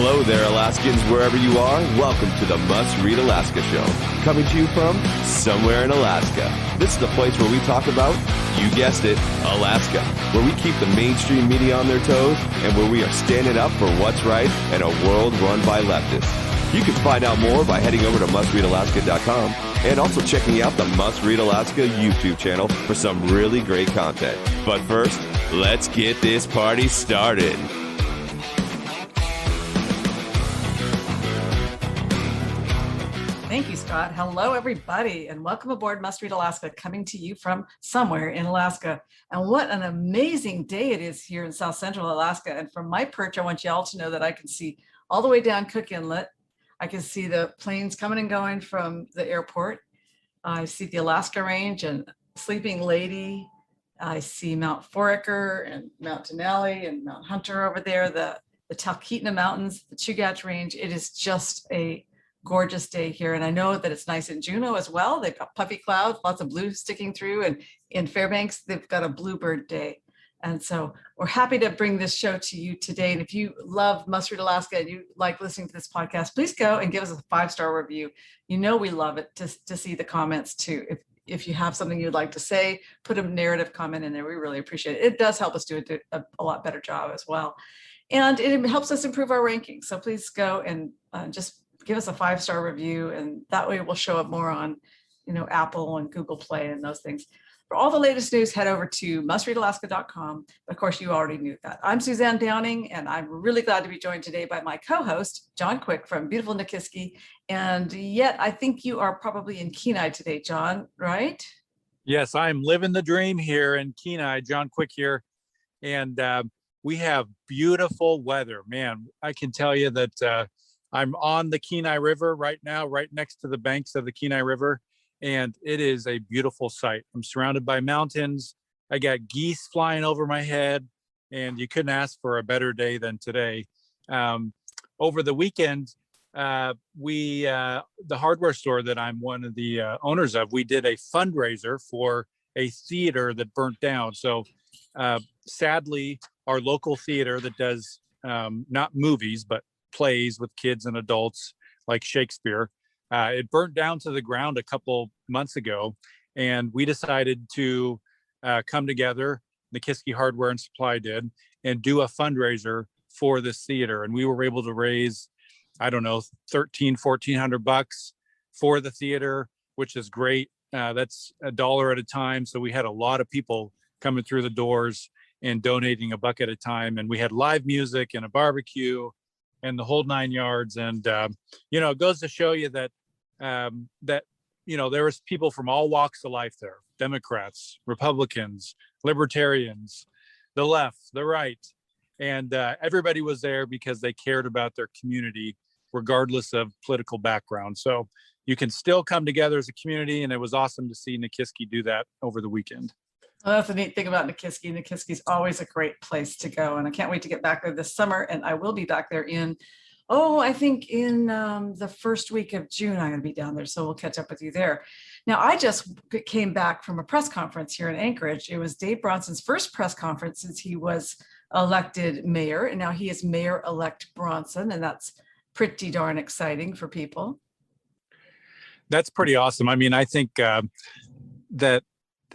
Hello there, Alaskans, wherever you are. Welcome to the Must Read Alaska Show, coming to you from somewhere in Alaska. This is the place where we talk about, you guessed it, Alaska, where we keep the mainstream media on their toes and where we are standing up for what's right in a world run by leftists. You can find out more by heading over to mustreadalaska.com and also checking out the Must Read Alaska YouTube channel for some really great content. But first, let's get this party started. Thank you, Scott. Hello, everybody, and welcome aboard Must Read Alaska, coming to you from somewhere in Alaska. And what an amazing day it is here in South Central Alaska. And from my perch, I want you all to know that I can see all the way down Cook Inlet. I can see the planes coming and going from the airport. I see the Alaska Range and Sleeping Lady. I see Mount Foraker and Mount Denali and Mount Hunter over there, the Talkeetna Mountains, the Chugach Range. It is just a gorgeous day here. And I know that it's nice in Juneau as well. They've got puffy clouds, lots of blue sticking through. And in Fairbanks, they've got a bluebird day. And so we're happy to bring this show to you today. And if you love Must Read Alaska and you like listening to this podcast, please go and give us a 5-star review. You know we love it to see the comments too. If you have something you'd like to say, put a narrative comment in there. We really appreciate it. It does help us do a lot better job as well. And it helps us improve our rankings. So please go and just give us a 5-star review, and that way we'll show up more on, Apple and Google Play and those things. For all the latest news, head over to mustreadalaska.com. Of course, you already knew that. I'm Suzanne Downing, and I'm really glad to be joined today by my co-host, John Quick from beautiful Nikiski. And yet, I think you are probably in Kenai today, John, right? Yes, I'm living the dream here in Kenai. John Quick here. And we have beautiful weather. Man, I can tell you that I'm on the Kenai River right now, right next to the banks of the Kenai River. And it is a beautiful sight. I'm surrounded by mountains. I got geese flying over my head, and you couldn't ask for a better day than today. Over the weekend, the hardware store that I'm one of the owners of, we did a fundraiser for a theater that burnt down. So sadly, our local theater that does not movies, but plays with kids and adults like Shakespeare, it burnt down to the ground a couple months ago, and we decided to come together, Nikiski Hardware and Supply did, and do a fundraiser for this theater. And we were able to raise, I don't know, $1,400 for the theater, which is great. That's $1 at a time. So we had a lot of people coming through the doors and donating $1 at a time. And we had live music and a barbecue and the whole 9 yards. And, it goes to show you that, there was people from all walks of life there, Democrats, Republicans, Libertarians, the left, the right. And everybody was there because they cared about their community, regardless of political background. So you can still come together as a community. And it was awesome to see Nikiski do that over the weekend. Well, that's the neat thing about Nikiski. Nikiski's always a great place to go. And I can't wait to get back there this summer. And I will be back there I think in the first week of June, I'm going to be down there. So we'll catch up with you there. Now, I just came back from a press conference here in Anchorage. It was Dave Bronson's first press conference since he was elected mayor. And now he is Mayor-elect Bronson. And that's pretty darn exciting for people. That's pretty awesome. I mean, I think that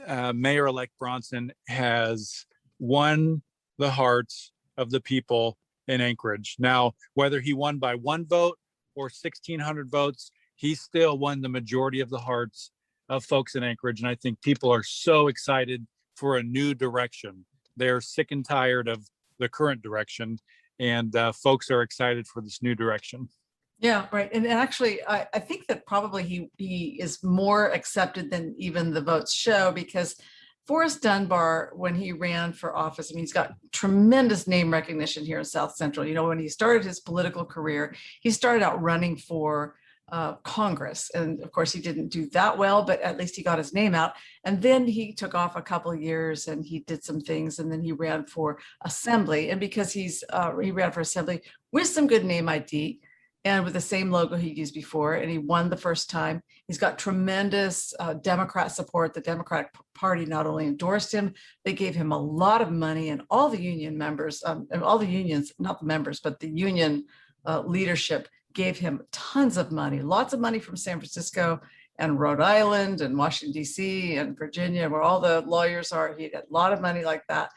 Mayor-elect Bronson has won the hearts of the people in Anchorage. Now, whether he won by 1 vote or 1,600 votes, he still won the majority of the hearts of folks in Anchorage. And I think people are so excited for a new direction. They're sick and tired of the current direction, and folks are excited for this new direction. Yeah, right. And actually, I think that probably he is more accepted than even the votes show, because Forrest Dunbar, when he ran for office, I mean, he's got tremendous name recognition here in South Central. When he started his political career, he started out running for Congress. And of course, he didn't do that well, but at least he got his name out. And then he took off a couple of years and he did some things. And then he ran for Assembly. And because he ran for Assembly with some good name ID, and with the same logo he used before, and he won the first time. He's got tremendous Democrat support. The Democratic Party not only endorsed him, they gave him a lot of money, and all the union members, and all the unions, not the members, but the union leadership gave him tons of money, lots of money from San Francisco and Rhode Island and Washington, D.C. and Virginia, where all the lawyers are. He had a lot of money like that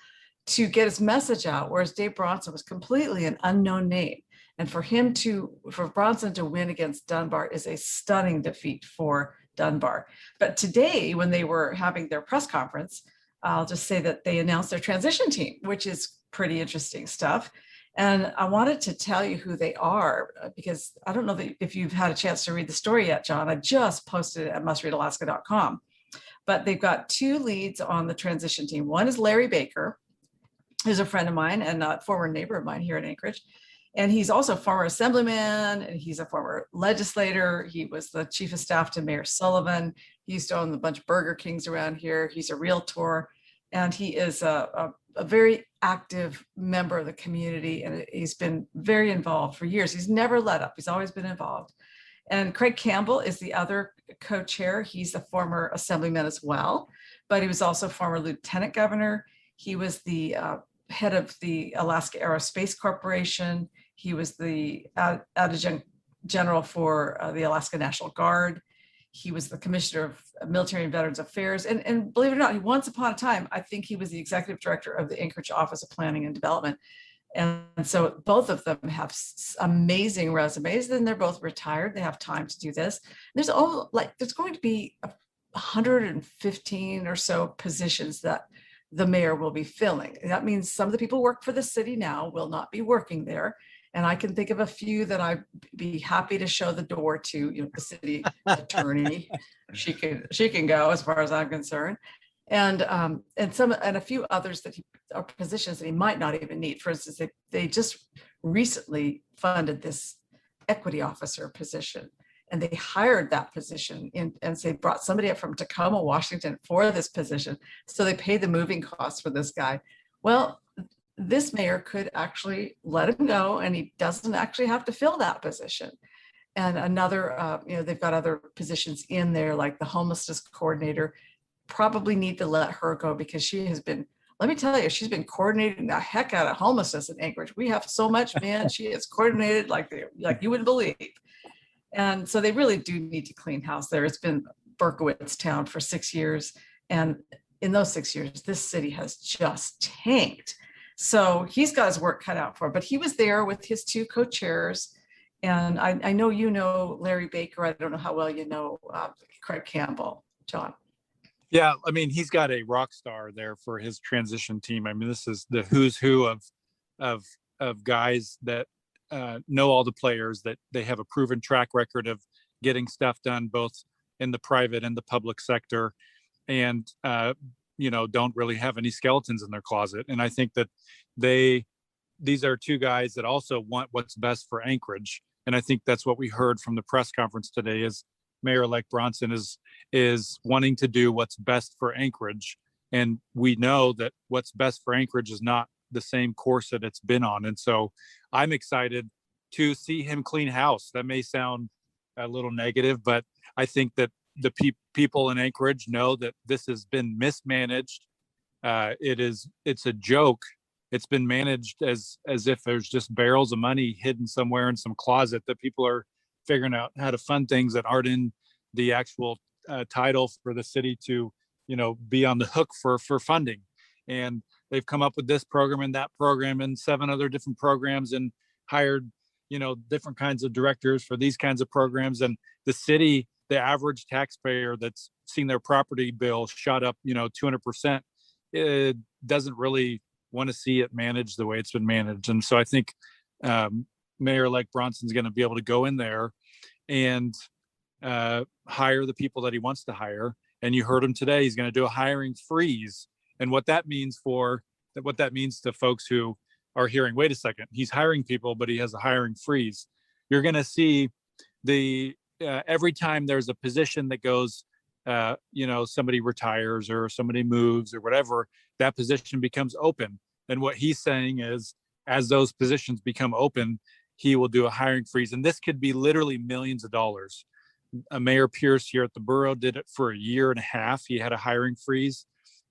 to get his message out, whereas Dave Bronson was completely an unknown name. And for Bronson to win against Dunbar is a stunning defeat for Dunbar. But today, when they were having their press conference, I'll just say that they announced their transition team, which is pretty interesting stuff. And I wanted to tell you who they are, because I don't know if you've had a chance to read the story yet, John. I just posted it at mustreadalaska.com. But they've got two leads on the transition team. One is Larry Baker, who's a friend of mine and a former neighbor of mine here in Anchorage. And he's also a former assemblyman, and he's a former legislator. He was the chief of staff to Mayor Sullivan. He used to own a bunch of Burger Kings around here. He's a realtor, and he is a very active member of the community, and he's been very involved for years. He's never let up. He's always been involved. And Craig Campbell is the other co-chair. He's a former assemblyman as well, but he was also former lieutenant governor. He was the head of the Alaska Aerospace Corporation. He was the adjutant general for the Alaska National Guard. He was the commissioner of Military and Veterans Affairs. And believe it or not, once upon a time, I think he was the executive director of the Anchorage Office of Planning and Development. And so both of them have amazing resumes. Then they're both retired. They have time to do this. There's going to be 115 or so positions that the mayor will be filling. That means some of the people who work for the city now will not be working there. And I can think of a few that I'd be happy to show the door to, the city attorney. She can go as far as I'm concerned. And a few others that are positions that he might not even need. For instance, they just recently funded this equity officer position, and they hired that position and they brought somebody up from Tacoma, Washington for this position. So they paid the moving costs for this guy. Well, this mayor could actually let him go, and he doesn't actually have to fill that position. And another, they've got other positions in there, like the homelessness coordinator. Probably need to let her go, because she has been, let me tell you, she's been coordinating the heck out of homelessness in Anchorage. We have so much, man. She is coordinated like you wouldn't believe. And so they really do need to clean house there. It's been Berkowitz town for 6 years. And in those 6 years, this city has just tanked. So he's got his work cut out for him, but he was there with his two co-chairs. And I know you know Larry Baker. I don't know how well you know Craig Campbell, John. Yeah, I mean, he's got a rock star there for his transition team. I mean, this is the who's who of guys that know all the players, that they have a proven track record of getting stuff done both in the private and the public sector, and don't really have any skeletons in their closet. And I think that these are two guys that also want what's best for Anchorage. And I think that's what we heard from the press conference today, is Mayor-elect Bronson is wanting to do what's best for Anchorage. And we know that what's best for Anchorage is not the same course that it's been on. And so I'm excited to see him clean house. That may sound a little negative, but I think that the people in Anchorage know that this has been mismanaged. It's a joke. It's been managed as if there's just barrels of money hidden somewhere in some closet, that people are figuring out how to fund things that aren't in the actual title for the city to, be on the hook for funding. And they've come up with this program and that program and 7 other different programs, and hired, different kinds of directors for these kinds of programs. And the city, the average taxpayer that's seen their property bill shot up, 200%, it doesn't really want to see it managed the way it's been managed. And so I think Mayor-elect Bronson's going to be able to go in there and hire the people that he wants to hire. And you heard him today, he's going to do a hiring freeze. And what that means to folks who are hearing, wait a second, he's hiring people, but he has a hiring freeze. You're going to see every time there's a position that goes, somebody retires or somebody moves or whatever, that position becomes open. And what he's saying is, as those positions become open, he will do a hiring freeze. And this could be literally millions of dollars. Mayor Pierce here at the borough did it for a year and a half. He had a hiring freeze,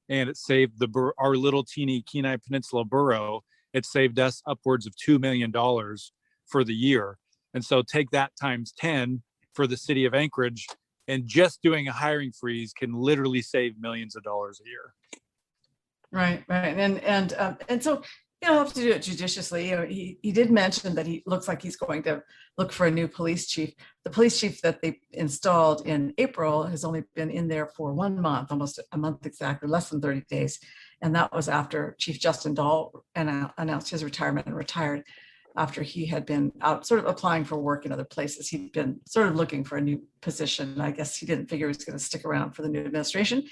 and it saved our little teeny Kenai Peninsula borough. It saved us upwards of $2 million for the year. And so take that times 10 for the city of Anchorage, and just doing a hiring freeze can literally save millions of dollars a year. Right. And so he'll have to do it judiciously. He did mention that he looks like he's going to look for a new police chief. The police chief that they installed in April has only been in there for 1 month, almost a month exactly, less than 30 days. And that was after Chief Justin Dahl announced his retirement and retired after he had been out sort of applying for work in other places. He'd been sort of looking for a new position. I guess he didn't figure he was going to stick around for the new administration.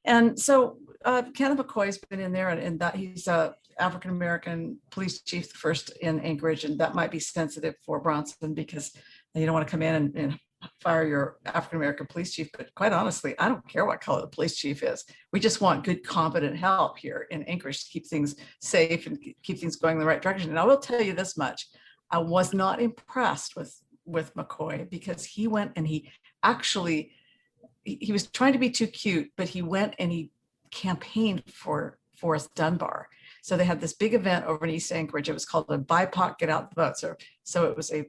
And so Kenneth McCoy's been in there, and that he's a African-American police chief, the first in Anchorage, and that might be sensitive for Bronson because you don't want to come in and fire your African-American police chief. But quite honestly, I don't care what color the police chief is. We just want good, competent help here in Anchorage to keep things safe and keep things going in the right direction. And I will tell you this much, I was not impressed with McCoy, because he went and he was trying to be too cute, but he went and he campaigned for Forrest Dunbar. So they had this big event over in East Anchorage. It was called the BIPOC Get Out the Vote. So it was a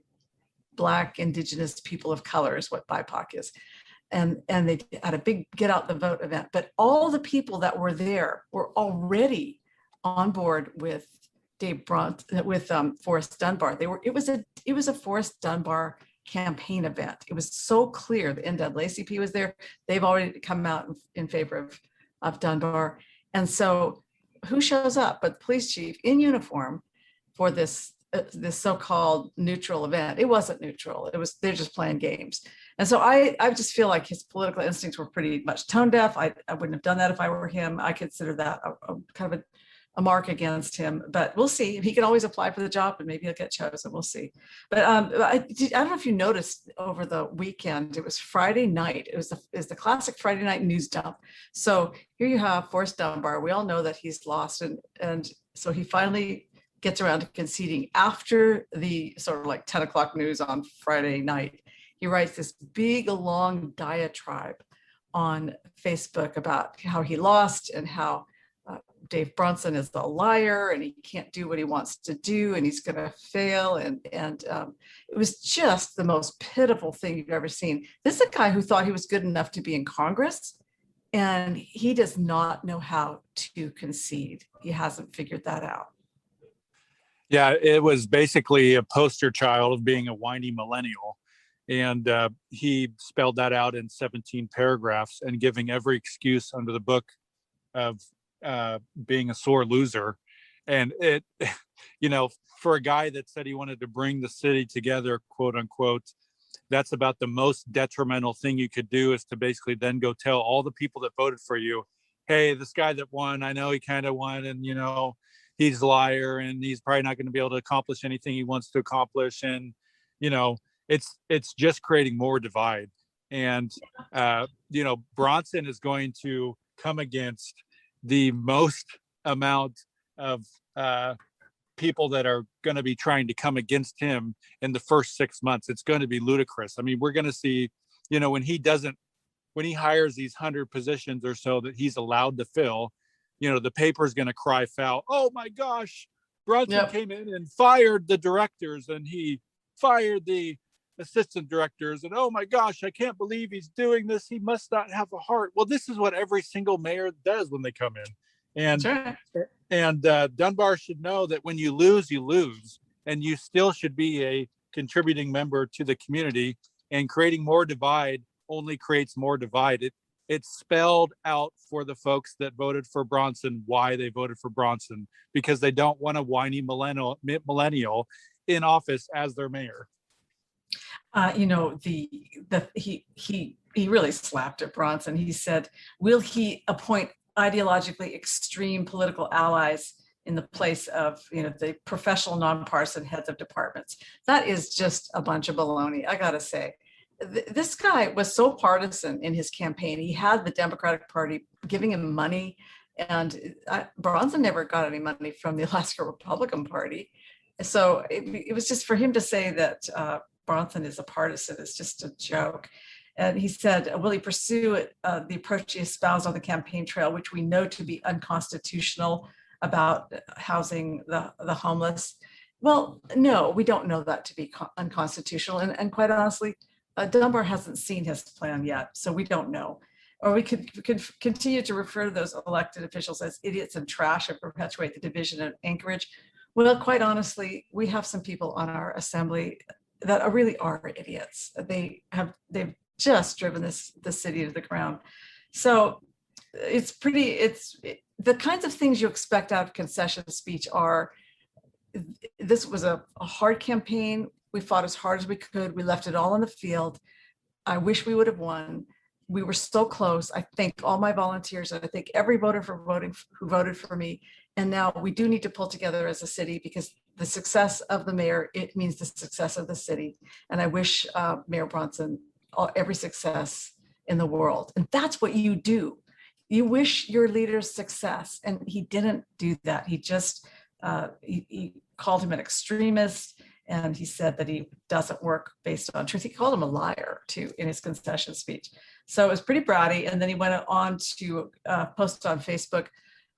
Black, Indigenous people of color is what BIPOC is. And they had a big Get Out the Vote event. But all the people that were there were already on board with Dave Bronson, with Forrest Dunbar. It was a Forrest Dunbar campaign event. It was so clear. The NAACP was there. They've already come out in favor of Dunbar. And so who shows up but the police chief in uniform for this so-called neutral event? It wasn't neutral. They're just playing games. And so I just feel like his political instincts were pretty much tone deaf. I wouldn't have done that if I were him. I consider that a kind of a mark against him, but we'll see. He can always apply for the job and maybe he'll get chosen. We'll see. But I don't know if you noticed over the weekend, it was Friday night. It was the classic Friday night news dump. So here you have Forrest Dunbar. We all know that he's lost. And so he finally gets around to conceding after the sort of like 10 o'clock news on Friday night. He writes this big, long diatribe on Facebook about how he lost and how Dave Bronson is a liar and he can't do what he wants to do and he's going to fail. And it was just the most pitiful thing you've ever seen. This is a guy who thought he was good enough to be in Congress, and he does not know how to concede. He hasn't figured that out. Yeah, it was basically a poster child of being a whiny millennial. And he spelled that out in 17 paragraphs and giving every excuse under the book of being a sore loser. And it, for a guy that said he wanted to bring the city together, quote unquote, that's about the most detrimental thing you could do, is to basically then go tell all the people that voted for you, hey, this guy that won, I know he kind of won, and he's a liar and he's probably not going to be able to accomplish anything he wants to accomplish. And it's just creating more divide. And Bronson is going to come against the most amount of people that are going to be trying to come against him in the first 6 months. It's going to be ludicrous. I mean, we're going to see, when he hires these 100 positions or so that he's allowed to fill, the paper's going to cry foul. Oh my gosh, Bronson came in and fired the directors and he fired the assistant directors, and oh my gosh, I can't believe he's doing this. He must not have a heart. Well, this is what every single mayor does when they come in. And right. Dunbar should know that when you lose, and you still should be a contributing member to the community, and creating more divide only creates more divide. It's spelled out for the folks that voted for Bronson why they voted for Bronson, because they don't want a whiny millennial in office as their mayor. He really slapped at Bronson. He said, will he appoint ideologically extreme political allies in the place of, the professional nonpartisan heads of departments? That is just a bunch of baloney, I gotta say. This guy was so partisan in his campaign. He had the Democratic Party giving him money, and Bronson never got any money from the Alaska Republican Party. So it was just for him to say that Bronson is a partisan is just a joke. And he said, will he pursue the approach he espoused on the campaign trail, which we know to be unconstitutional, about housing the homeless? Well, no, we don't know that to be unconstitutional. And quite honestly, Dunbar hasn't seen his plan yet, so we don't know. Or we could continue to refer to those elected officials as idiots and trash and perpetuate the division in Anchorage. Well, quite honestly, we have some people on our assembly that really are idiots. They've just driven the city to the ground. So the kinds of things you expect out of concession speech are, this was a hard campaign. We fought as hard as we could. We left it all on the field. I wish we would have won. We were so close. I thank all my volunteers. I thank every voter who voted for me. And now we do need to pull together as a city, because the success of the mayor, it means the success of the city. And I wish Mayor Bronson every success in the world. And that's what you do. You wish your leader's success. And he didn't do that. He just, he called him an extremist, and he said that he doesn't work based on truth. He called him a liar too in his concession speech. So it was pretty bratty. And then he went on to post on Facebook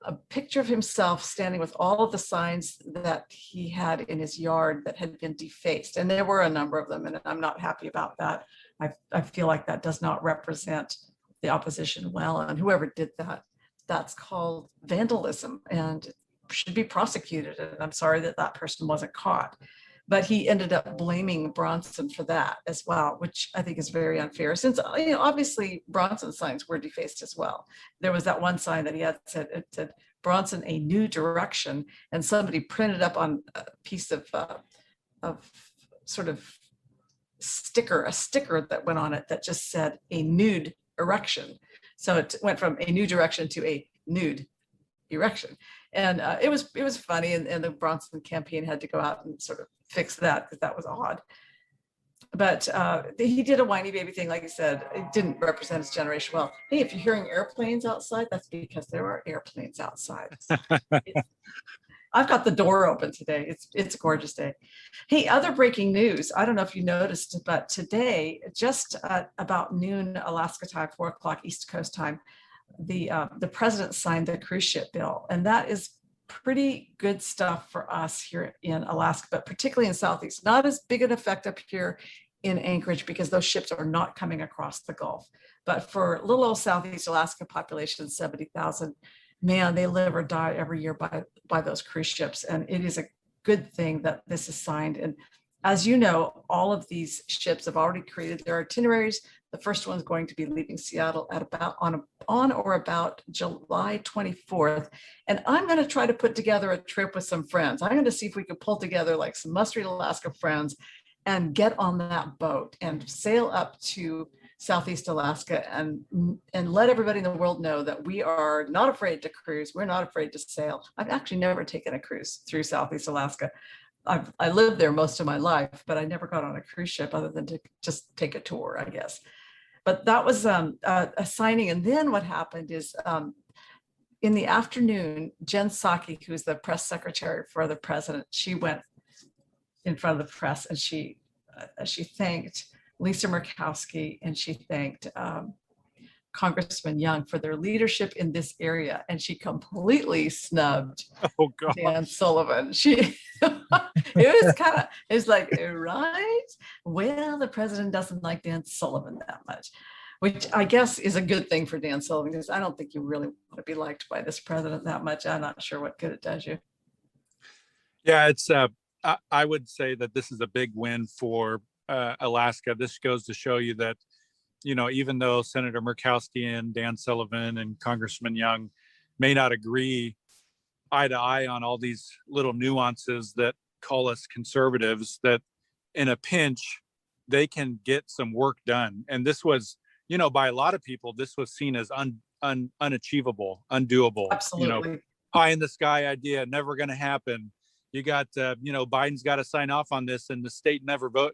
a picture of himself standing with all of the signs that he had in his yard that had been defaced. And there were a number of them, and I'm not happy about that. I feel like that does not represent the opposition well. And whoever did that, that's called vandalism and should be prosecuted. And I'm sorry that that person wasn't caught. But he ended up blaming Bronson for that as well, which I think is very unfair, since obviously Bronson's signs were defaced as well. There was that one sign that he had it said Bronson, a new direction, and somebody printed up on a piece of sort of a sticker that went on it that just said a nude erection. So it went from a new direction to a nude erection. And it was funny, and the Bronson campaign had to go out and sort of fix that, because that was odd. But he did a whiny baby thing, like I said. It didn't represent his generation well. Hey, if you're hearing airplanes outside, that's because there are airplanes outside. I've got the door open today. It's a gorgeous day. Hey, other breaking news. I don't know if you noticed, but today, just about noon Alaska time, 4 o'clock East Coast time, the president signed the cruise ship bill, and that is pretty good stuff for us here in Alaska, but particularly in Southeast. Not as big an effect up here in Anchorage, because those ships are not coming across the Gulf. But for little old Southeast Alaska population, 70,000, man, they live or die every year by those cruise ships. And it is a good thing that this is signed. And as you know, all of these ships have already created their itineraries. The first one's going to be leaving Seattle at about on or about July 24th. And I'm going to try to put together a trip with some friends. I'm going to see if we can pull together like some Must Read Alaska friends and get on that boat and sail up to Southeast Alaska and let everybody in the world know that we are not afraid to cruise. We're not afraid to sail. I've actually never taken a cruise through Southeast Alaska. I lived there most of my life, but I never got on a cruise ship other than to just take a tour, I guess. But that was a signing. And then what happened is in the afternoon, Jen Psaki, who's the press secretary for the president, she went in front of the press and she thanked Lisa Murkowski, and she thanked Congressman Young for their leadership in this area. And she completely snubbed Dan Sullivan. It was like, right? Well, the president doesn't like Dan Sullivan that much, which I guess is a good thing for Dan Sullivan, because I don't think you really want to be liked by this president that much. I'm not sure what good it does you. Yeah, it's I would say that this is a big win for Alaska. This goes to show you that, even though Senator Murkowski and Dan Sullivan and Congressman Young may not agree eye to eye on all these little nuances that call us conservatives, that in a pinch, they can get some work done. And this was, by a lot of people, this was seen as unachievable, undoable. Absolutely. Pie in the sky idea, never going to happen. You got, Biden's got to sign off on this, and the state never vote.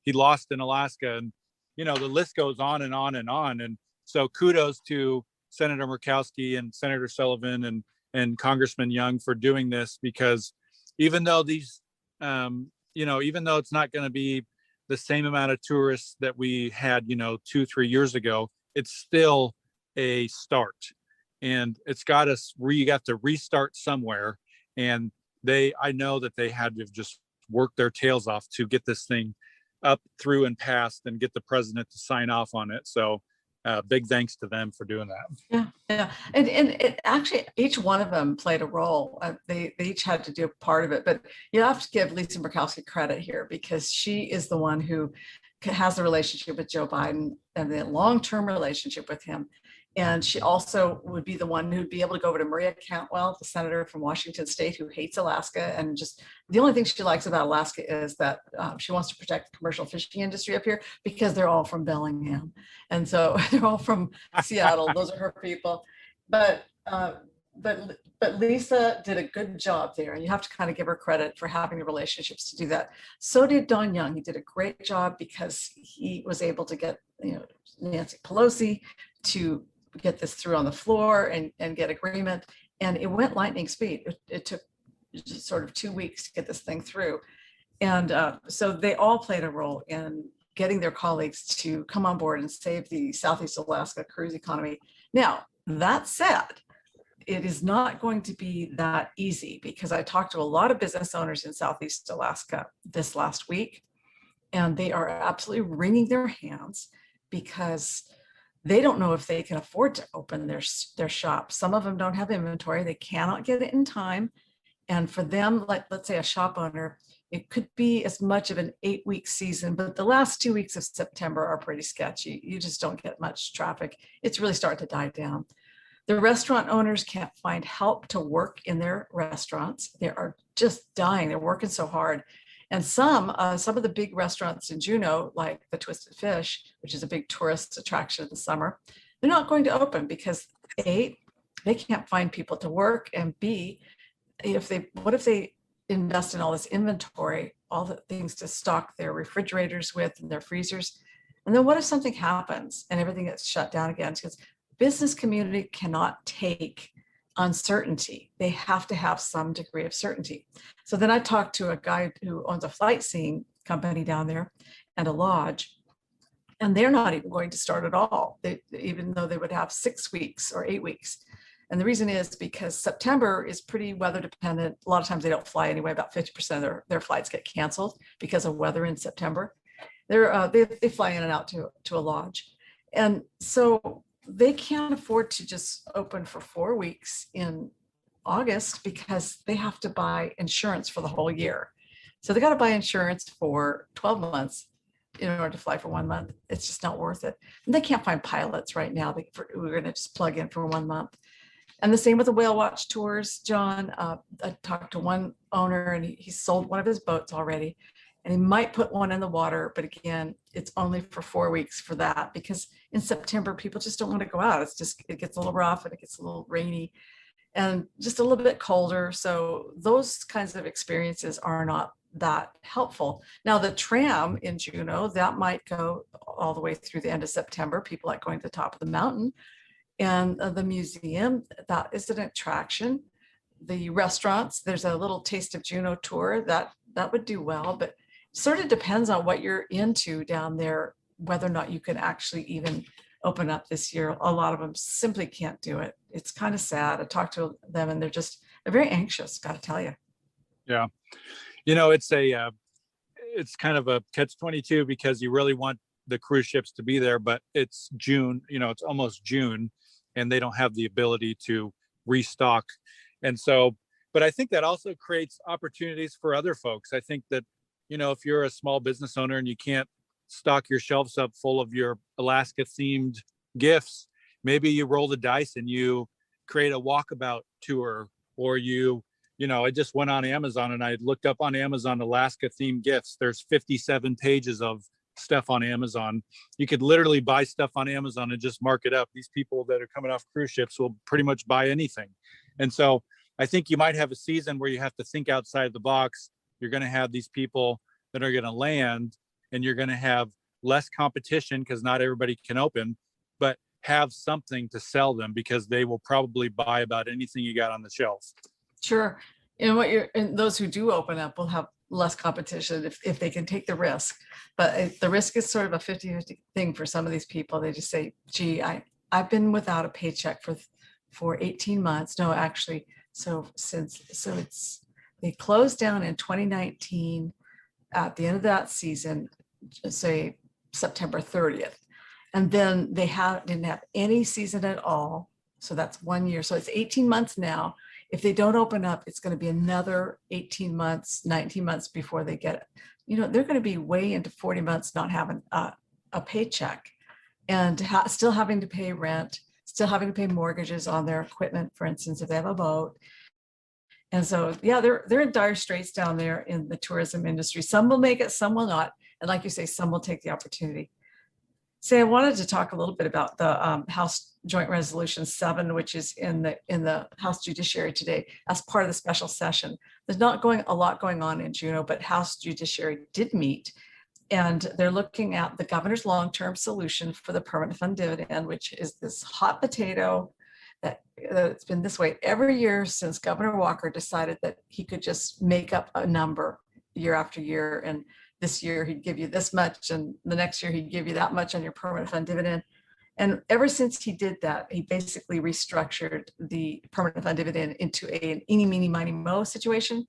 He lost in Alaska, and the list goes on and on and on. And so kudos to Senator Murkowski and Senator Sullivan and Congressman Young for doing this, because even though these, even though it's not going to be the same amount of tourists that we had, 2-3 years ago, it's still a start, and it's got us. You got to restart somewhere, and I know that they had to just work their tails off to get this thing up through and passed and get the president to sign off on it. So big thanks to them for doing that. Yeah. And it actually, each one of them played a role. They each had to do a part of it, but you have to give Lisa Murkowski credit here, because she is the one who has the relationship with Joe Biden and the long-term relationship with him. And she also would be the one who'd be able to go over to Maria Cantwell, the senator from Washington State, who hates Alaska. And just the only thing she likes about Alaska is that she wants to protect the commercial fishing industry up here, because they're all from Bellingham. And so they're all from Seattle. Those are her people. But Lisa did a good job there, and you have to kind of give her credit for having the relationships to do that. So did Don Young. He did a great job, because he was able to get Nancy Pelosi to get this through on the floor and get agreement. And it went lightning speed. It took just sort of 2 weeks to get this thing through. And so they all played a role in getting their colleagues to come on board and save the Southeast Alaska cruise economy. Now, that said, it is not going to be that easy, because I talked to a lot of business owners in Southeast Alaska this last week, and they are absolutely wringing their hands, because they don't know if they can afford to open their shop. Some of them don't have inventory. They cannot get it in time. And for them, like, let's say a shop owner, it could be as much of an 8-week season, but the last 2 weeks of September are pretty sketchy. You just don't get much traffic. It's really starting to die down. The restaurant owners can't find help to work in their restaurants. They are just dying. They're working so hard. And some of the big restaurants in Juneau, like the Twisted Fish, which is a big tourist attraction in the summer, they're not going to open, because A, they can't find people to work, and B, what if they invest in all this inventory, all the things to stock their refrigerators with and their freezers, and then what if something happens and everything gets shut down again? Because business community cannot take uncertainty. They have to have some degree of certainty. So then I talked to a guy who owns a flight seeing company down there and a lodge, and they're not even going to start at all, even though they would have 6 weeks or 8 weeks. And the reason is because September is pretty weather dependent. A lot of times they don't fly anyway. About 50% of their flights get canceled because of weather in September. They fly in and out to a lodge. And so they can't afford to just open for 4 weeks in August, because they have to buy insurance for the whole year. So they got to buy insurance for 12 months in order to fly for 1 month. It's just not worth it. And they can't find pilots right now. We're going to just plug in for 1 month. And the same with the whale watch tours, John. I talked to one owner, and he sold one of his boats already, and he might put one in the water, but again, it's only for 4 weeks for that, because in September, people just don't want to go out. It gets a little rough, and it gets a little rainy and just a little bit colder. So those kinds of experiences are not that helpful. Now, the tram in Juneau, that might go all the way through the end of September. People like going to the top of the mountain. And the museum, that is an attraction. The restaurants, there's a little Taste of Juneau tour that would do well, but sort of depends on what you're into down there, whether or not you can actually even open up this year. A lot of them simply can't do it. It's kind of sad. I talked to them, and they're very anxious, got to tell you. Yeah. It's kind of a catch-22, because you really want the cruise ships to be there, but it's June, it's almost June, and they don't have the ability to restock. And so, but I think that also creates opportunities for other folks. I think that, if you're a small business owner and you can't stock your shelves up full of your Alaska themed gifts, maybe you roll the dice and you create a walkabout tour, or I just went on Amazon and I looked up on Amazon Alaska themed gifts. There's 57 pages of stuff on Amazon. You could literally buy stuff on Amazon and just mark it up. These people that are coming off cruise ships will pretty much buy anything. And so I think you might have a season where you have to think outside the box. You're going to have these people that are going to land, and you're going to have less competition because not everybody can open, but have something to sell them, because they will probably buy about anything you got on the shelf. Sure. And those who do open up will have less competition if they can take the risk. But the risk is sort of a 50-50 thing for some of these people. They just say, gee, I've been without a paycheck for 18 months. No, actually, so it's They closed down in 2019 at the end of that season, say September 30th. And then they didn't have any season at all. So that's 1 year. So it's 18 months now. If they don't open up, it's going to be another 18 months, 19 months before they get it. They're going to be way into 40 months not having a paycheck and still having to pay rent, still having to pay mortgages on their equipment, for instance, if they have a boat. And so, yeah, they're in dire straits down there in the tourism industry. Some will make it, some will not. And like you say, some will take the opportunity. Say, I wanted to talk a little bit about the House Joint Resolution 7, which is in the House Judiciary today as part of the special session. There's not a lot going on in Juneau, but House Judiciary did meet, and they're looking at the governor's long-term solution for the permanent fund dividend, which is this hot potato that it's been this way every year since Governor Walker decided that he could just make up a number year after year. And this year he'd give you this much, and the next year he'd give you that much on your permanent fund dividend. And ever since he did that, he basically restructured the permanent fund dividend into an eeny, meeny, miny, mo situation.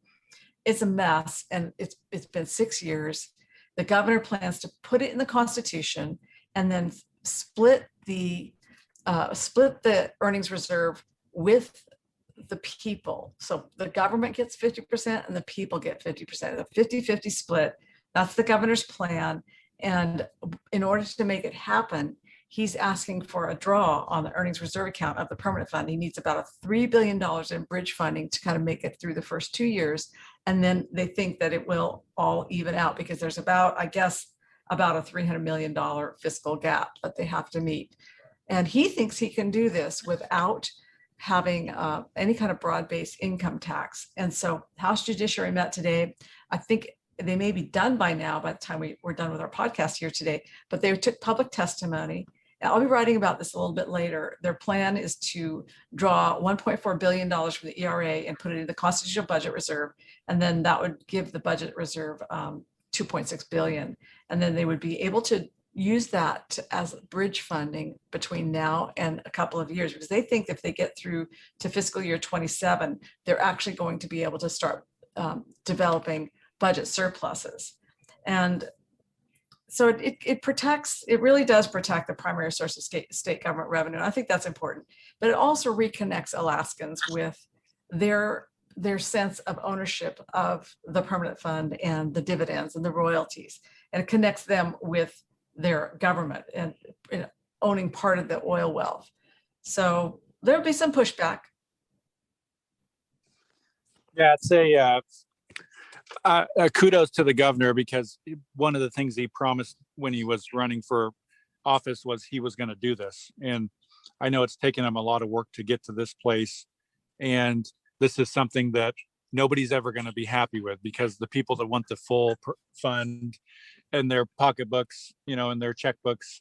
It's a mess, and it's been 6 years. The governor plans to put it in the Constitution and then split the earnings reserve with the people. So the government gets 50% and the people get 50%. The 50-50 split. That's the governor's plan. And in order to make it happen, he's asking for a draw on the earnings reserve account of the permanent fund. He needs about $3 billion in bridge funding to kind of make it through the first 2 years. And then they think that it will all even out because there's about a $300 million fiscal gap that they have to meet. And he thinks he can do this without having any kind of broad-based income tax. And so House Judiciary met today. I think they may be done by now by the time we're done with our podcast here today, but they took public testimony. And I'll be writing about this a little bit later. Their plan is to draw $1.4 billion from the ERA and put it in the constitutional budget reserve. And then that would give the budget reserve $2.6 billion. And then they would be able to use that as bridge funding between now and a couple of years, because they think if they get through to fiscal year 27, they're actually going to be able to start developing budget surpluses. And so it really does protect the primary source of state government revenue. And I think that's important, but it also reconnects Alaskans with their sense of ownership of the permanent fund and the dividends and the royalties, and it connects them with their government and owning part of the oil wealth. So there'll be some pushback. Yeah, it's a kudos to the governor, because one of the things he promised when he was running for office was he was going to do this. And I know it's taken him a lot of work to get to this place. And this is something that nobody's ever going to be happy with, because the people that want the full fund in their pocketbooks, in their checkbooks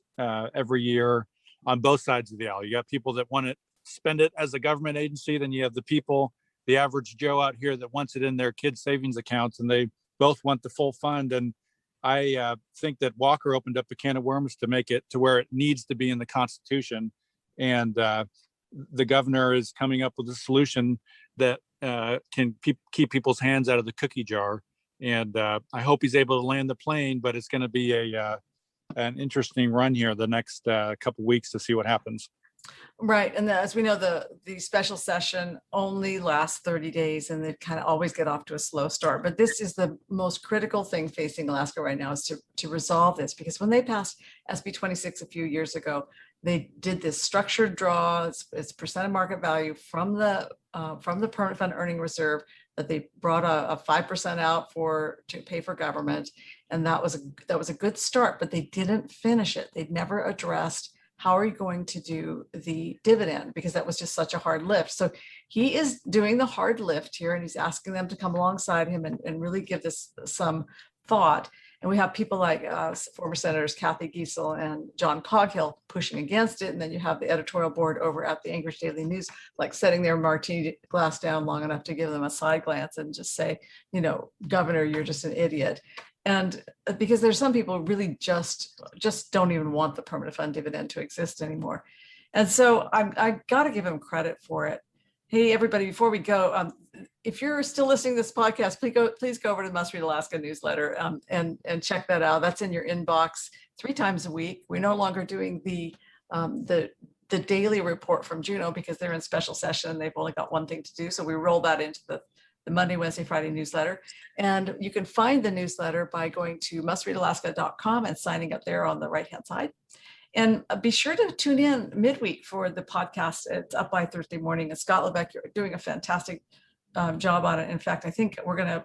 every year on both sides of the aisle. You got people that want to spend it as a government agency. Then you have the average Joe out here that wants it in their kids' savings accounts, and they both want the full fund. And I think that Walker opened up a can of worms to make it to where it needs to be in the Constitution. And the governor is coming up with a solution that can keep people's hands out of the cookie jar. And I hope he's able to land the plane, but it's going to be an interesting run here the next couple of weeks to see what happens. Right. And as we know, the special session only lasts 30 days and they kind of always get off to a slow start. But this is the most critical thing facing Alaska right now, is to resolve this, because when they passed SB 26 a few years ago, they did this structured draw. It's percent of market value from the permanent fund earning reserve that they brought a 5% out to pay for government. And that was a good start, but they didn't finish it. They'd never addressed how are you going to do the dividend, because that was just such a hard lift. So he is doing the hard lift here, and he's asking them to come alongside him and really give this some thought. And we have people like former Senators Kathy Giessel and John Coghill pushing against it. And then you have the editorial board over at the Anchorage Daily News, like setting their martini glass down long enough to give them a side glance and just say, Governor, you're just an idiot. And because there's some people who really just don't even want the permanent fund dividend to exist anymore. And so I got to give him credit for it. Hey, everybody, before we go, if you're still listening to this podcast, please go over to the Must Read Alaska newsletter and check that out. That's in your inbox 3 times a week. We're no longer doing the daily report from Juneau because they're in special session and they've only got one thing to do. So we roll that into the Monday, Wednesday, Friday newsletter. And you can find the newsletter by going to mustreadalaska.com and signing up there on the right-hand side. And be sure to tune in midweek for the podcast. It's up by Thursday morning. And Scott Lebeck, you're doing a fantastic job on it. In fact, I think we're gonna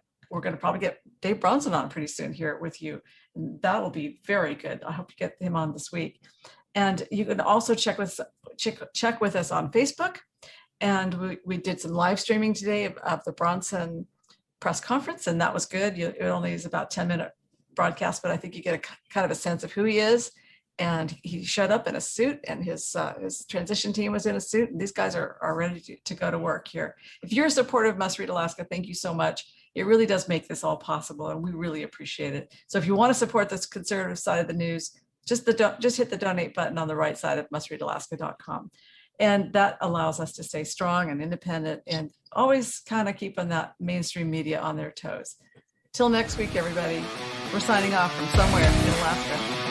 probably get Dave Bronson on pretty soon here with you. And that will be very good. I hope you get him on this week. And you can also check with us on Facebook. And we did some live streaming today of the Bronson press conference, and that was good. It only is about 10-minute broadcast, but I think you get a kind of a sense of who he is. And he showed up in a suit, and his transition team was in a suit, and these guys are ready to go to work here. If you're a supporter of Must Read Alaska, thank you so much. It really does make this all possible, and we really appreciate it. So if you want to support this conservative side of the news, just hit the donate button on the right side of mustreadalaska.com. And that allows us to stay strong and independent and always kind of keeping that mainstream media on their toes. Till next week, everybody, we're signing off from somewhere in Alaska.